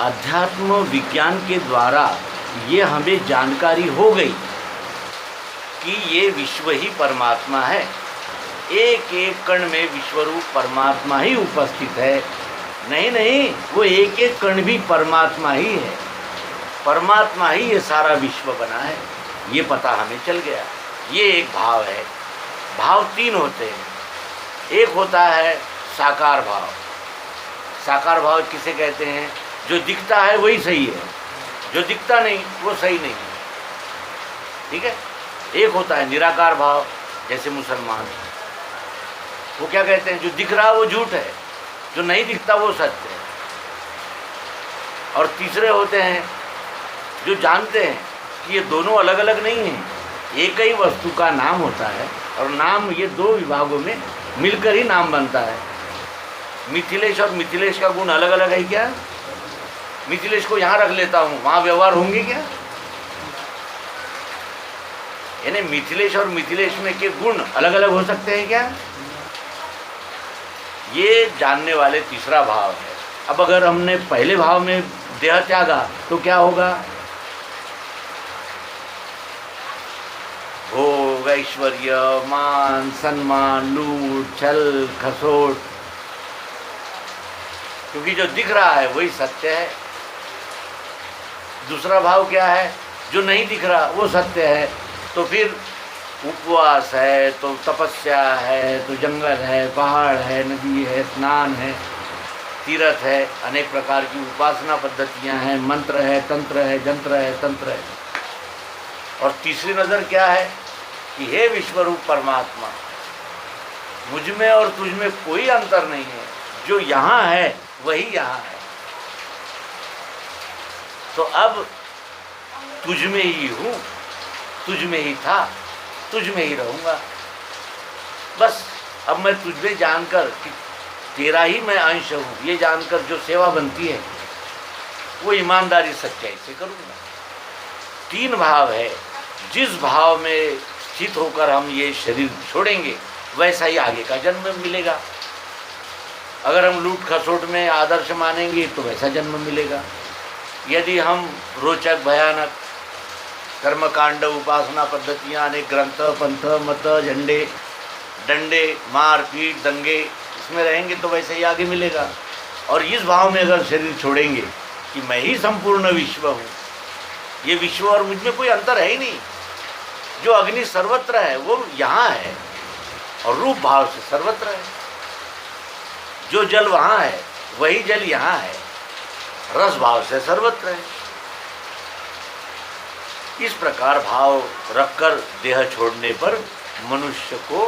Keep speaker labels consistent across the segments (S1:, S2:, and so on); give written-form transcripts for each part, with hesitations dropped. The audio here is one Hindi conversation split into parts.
S1: अध्यात्म विज्ञान के द्वारा ये हमें जानकारी हो गई कि ये विश्व ही परमात्मा है। एक एक कण में विश्वरूप परमात्मा ही उपस्थित है। नहीं, वो एक एक कण भी परमात्मा ही है। परमात्मा ही ये सारा विश्व बना है, ये पता हमें चल गया। ये एक भाव है। भाव तीन होते हैं। एक होता है साकार भाव। साकार भाव किसे कहते हैं? जो दिखता है वही सही है, जो दिखता नहीं वो सही नहीं है। ठीक है। एक होता है निराकार भाव, जैसे मुसलमान, वो क्या कहते हैं? जो दिख रहा वो झूठ है, जो नहीं दिखता वो सत्य है। और तीसरे होते हैं जो जानते हैं कि ये दोनों अलग अलग नहीं हैं, एक ही वस्तु का नाम होता है, और नाम ये दो विभागों में मिलकर ही नाम बनता है। मिथिलेश और मिथिलेश का गुण अलग अलग है क्या? मिथिलेश को यहाँ रख लेता हूँ, वहाँ व्यवहार होंगे क्या? यानी मिथिलेश और मिथिलेश में के गुण अलग अलग हो सकते हैं क्या? ये जानने वाले तीसरा भाव है। अब अगर हमने पहले भाव में देह त्यागा तो क्या होगा? भोग, ऐश्वर्य, मान, सम्मान, लूट, छल, खसोट, क्योंकि जो दिख रहा है वही सत्य है। दूसरा भाव क्या है? जो नहीं दिख रहा वो सत्य है। तो फिर उपवास है, तो तपस्या है, तो जंगल है, पहाड़ है, नदी है, स्नान है, तीर्थ है, अनेक प्रकार की उपासना पद्धतियां हैं, मंत्र है, तंत्र है, जंत्र है, तंत्र है। और तीसरी नज़र क्या है कि हे विश्वरूप परमात्मा, मुझ में और तुझ में कोई अंतर नहीं है, जो यहाँ है वही यहाँ है। तो अब तुझ में ही हूँ, तुझ में ही था, तुझ में ही रहूँगा। बस अब मैं तुझ में जानकर कि तेरा ही मैं अंश हूँ, ये जानकर जो सेवा बनती है वो ईमानदारी सच्चाई से करूँगा। तीन भाव है। जिस भाव में स्थित होकर हम ये शरीर छोड़ेंगे वैसा ही आगे का जन्म मिलेगा। अगर हम लूट खसोट में आदर्श मानेंगे तो वैसा जन्म मिलेगा। यदि हम रोचक, भयानक कर्मकांड, उपासना पद्धतियाँ, अनेक ग्रंथ, पंथ, मत, झंडे, डंडे, मार पीट, दंगे, इसमें रहेंगे तो वैसे ही आगे मिलेगा। और इस भाव में अगर शरीर छोड़ेंगे कि मैं ही संपूर्ण विश्व हूँ, ये विश्व और मुझ में कोई अंतर है ही नहीं, जो अग्नि सर्वत्र है वो यहाँ है और रूप भाव से सर्वत्र है, जो जल वहाँ है वही जल यहाँ है, रस भाव से सर्वत्र है। इस प्रकार भाव रखकर देह छोड़ने पर मनुष्य को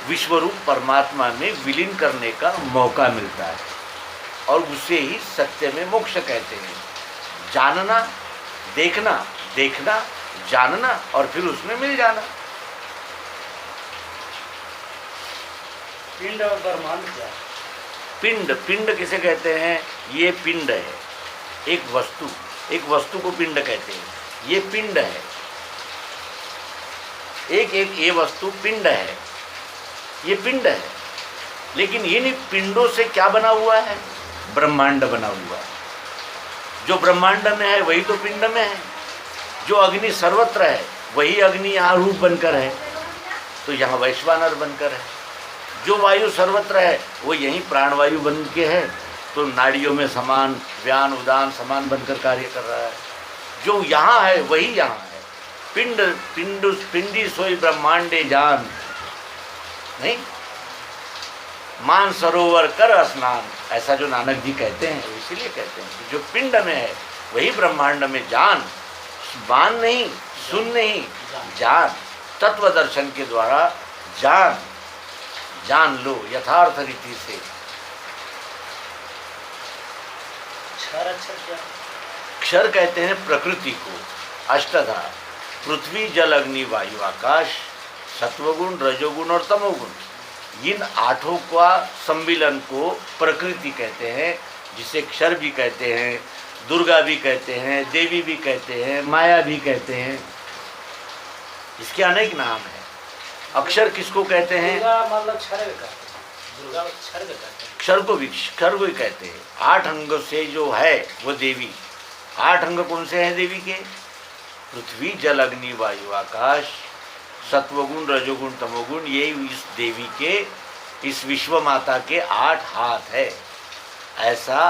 S1: विश्वरूप परमात्मा में विलीन करने का मौका मिलता है, और उसे ही सत्य में मोक्ष कहते हैं। जानना, देखना, देखना, जानना और फिर उसमें मिल जाना।
S2: पिंड और ब्रह्मांड क्या है?
S1: पिंड किसे कहते हैं? ये पिंड है, एक वस्तु को पिंड कहते हैं। ये पिंड है, एक ये वस्तु पिंड है, ये पिंड है। लेकिन इन पिंडों से क्या बना हुआ है? ब्रह्मांड बना हुआ है। जो ब्रह्मांड में है वही तो पिंड में है। जो अग्नि सर्वत्र है वही अग्नि यहाँ रूप बनकर है, तो यहाँ वैश्वानर बनकर है। जो वायु सर्वत्र है वो यहीं प्राणवायु बन के है, तो नाड़ियों में समान व्यान उदान समान बनकर कार्य कर रहा है। जो यहाँ है वही यहाँ है। पिंडी सोई ब्रह्मांडे जान, नहीं मान सरोवर कर स्नान, ऐसा जो नानक जी कहते हैं, इसीलिए कहते हैं कि जो पिंड में है वही ब्रह्मांड में जान। मान नहीं, सुन नहीं, जान। तत्व दर्शन के द्वारा जान लो यथार्थ रीति से। क्षर कहते हैं प्रकृति को, अष्टधा, पृथ्वी जल अग्नि वायु आकाश, सत्वगुण, रजोगुण और तमोगुण। इन आठों का सम्मिलन को प्रकृति कहते हैं, जिसे क्षर भी कहते हैं, दुर्गा भी कहते हैं, देवी भी कहते हैं, माया भी कहते हैं। इसके अनेक नाम हैं। अक्षर किसको कहते हैं?
S2: दुर्गा मतलब क्षर कहते हैं, दुर्गा क्षर कहते हैं।
S1: क्षर को ही कहते हैं। 8 अंगों से जो है वो देवी। 8 अंग कौन से हैं देवी के? पृथ्वी, जल, अग्नि, वायु, आकाश, सत्वगुण, रजोगुण, तमोगुण, ये इस देवी के, इस विश्व माता के 8 हाथ है, ऐसा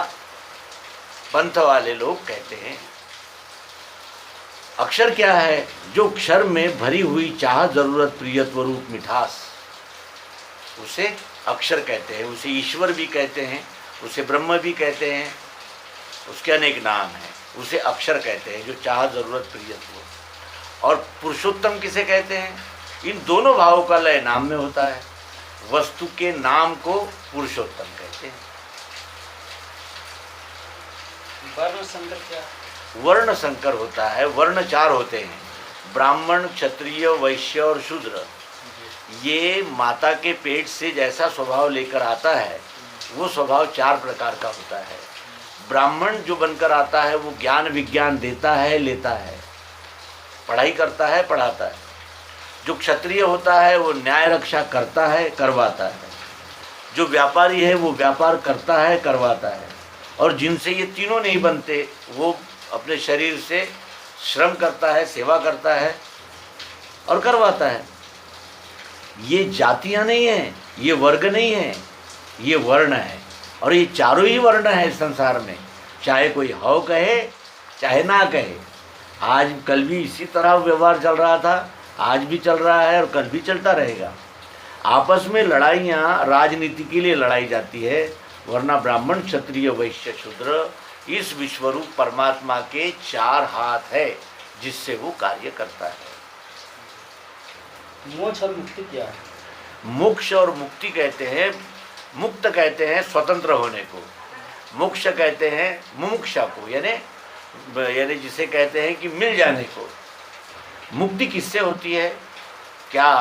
S1: पंथ वाले लोग कहते हैं। अक्षर क्या है? जो क्षर में भरी हुई चाह, जरूरत, प्रियत्व, रूप, मिठास, उसे अक्षर कहते हैं। उसे ईश्वर भी कहते हैं, उसे ब्रह्म भी कहते हैं, उसके अनेक नाम हैं। उसे अक्षर कहते हैं, जो चाह, जरूरत, प्रियत्व। और पुरुषोत्तम किसे कहते हैं? इन दोनों भावों का लय नाम में होता है। वस्तु के नाम को पुरुषोत्तम कहते हैं।
S2: वर्ण संकर क्या?
S1: वर्ण संकर होता है। वर्ण 4 होते हैं, ब्राह्मण, क्षत्रिय, वैश्य और शूद्र। ये माता के पेट से जैसा स्वभाव लेकर आता है, वो स्वभाव 4 प्रकार का होता है। ब्राह्मण जो बनकर आता है वो ज्ञान विज्ञान देता है, लेता है, पढ़ाई करता है, पढ़ाता है। जो क्षत्रिय होता है वो न्याय रक्षा करता है, करवाता है। जो व्यापारी है वो व्यापार करता है, करवाता है। और जिनसे ये तीनों नहीं बनते वो अपने शरीर से श्रम करता है, सेवा करता है और करवाता है। ये जातियां नहीं हैं, ये वर्ग नहीं है, ये वर्ण है। और ये चारों ही वर्ण है इस संसार में, चाहे कोई हौ कहे चाहे ना कहे। आज कल भी इसी तरह व्यवहार चल रहा था, आज भी चल रहा है और कल भी चलता रहेगा। आपस में लड़ाइयाँ राजनीति के लिए लड़ाई जाती है, वरना ब्राह्मण, क्षत्रिय, वैश्य, शूद्र इस विश्वरूप परमात्मा के 4 हाथ है, जिससे वो कार्य करता है।
S2: मोक्ष और मुक्ति क्या है?
S1: मोक्ष और मुक्ति कहते हैं, मुक्त कहते हैं स्वतंत्र होने को, मोक्ष कहते हैं मुमुक्षा को, यानी जिसे कहते हैं कि मिल जाने को। मुक्ति किससे होती है? क्या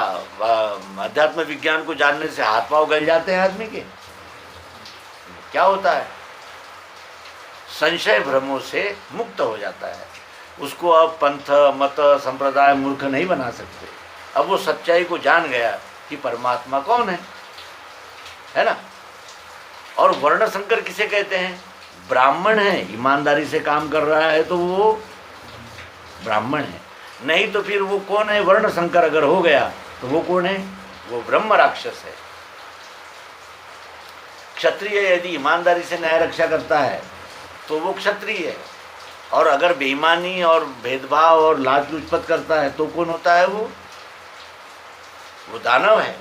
S1: अध्यात्म विज्ञान को जानने से हाथ पांव गल जाते हैं आदमी के? क्या होता है? संशय भ्रमों से मुक्त हो जाता है। उसको अब पंथ, मत, संप्रदाय, मूर्ख नहीं बना सकते। अब वो सच्चाई को जान गया कि परमात्मा कौन है ना। और वर्ण संकर किसे कहते हैं? ब्राह्मण है, ईमानदारी से काम कर रहा है तो वो ब्राह्मण है, नहीं तो फिर वो कौन है? वर्ण संकर अगर हो गया तो वो कौन है? वो ब्रह्म राक्षस है। क्षत्रिय यदि ईमानदारी से न्याय रक्षा करता है तो वो क्षत्रिय है, और अगर बेईमानी और भेदभाव और लाच लुचपत करता है तो कौन होता है? वो दानव है।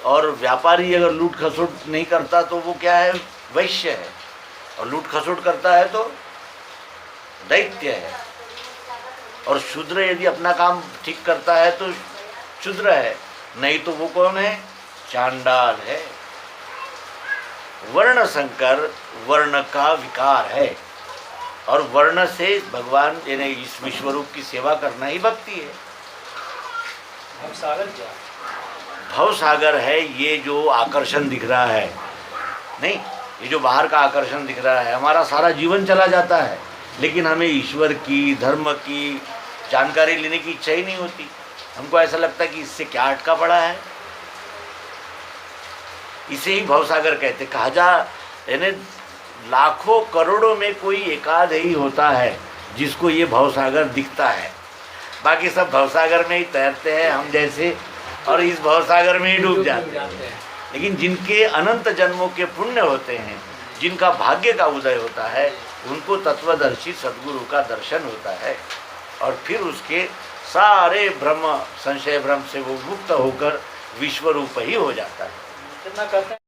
S1: और व्यापारी अगर लूट खसोट नहीं करता तो वो क्या है? वैश्य है। और लूट खसोट करता है तो दैत्य है। और शूद्र यदि अपना काम ठीक करता है तो शूद्र है, नहीं तो वो कौन है? चांडाल है। वर्ण संकर वर्ण का विकार है, और वर्ण से भगवान यानी इस विश्वरूप की सेवा करना ही भक्ति है।
S2: भवसागर क्या?
S1: भवसागर है ये जो आकर्षण दिख रहा है, नहीं, ये जो बाहर का आकर्षण दिख रहा है। हमारा सारा जीवन चला जाता है, लेकिन हमें ईश्वर की, धर्म की जानकारी लेने की इच्छा ही नहीं होती। हमको ऐसा लगता है कि इससे क्या अटका पड़ा है। इसे ही भवसागर कहते। कहा जा यानी लाखों करोड़ों में कोई एकाध ही होता है जिसको ये भवसागर दिखता है। बाकी सब भवसागर में ही तैरते हैं हम जैसे, और इस भवसागर में ही डूब जाते हैं। लेकिन जिनके अनंत जन्मों के पुण्य होते हैं, जिनका भाग्य का उदय होता है, उनको तत्वदर्शी सद्गुरु का दर्शन होता है, और फिर उसके सारे भ्रम, संशय भ्रम से वो मुक्त होकर विश्वरूप ही हो जाता है।
S2: कितना करते हैं?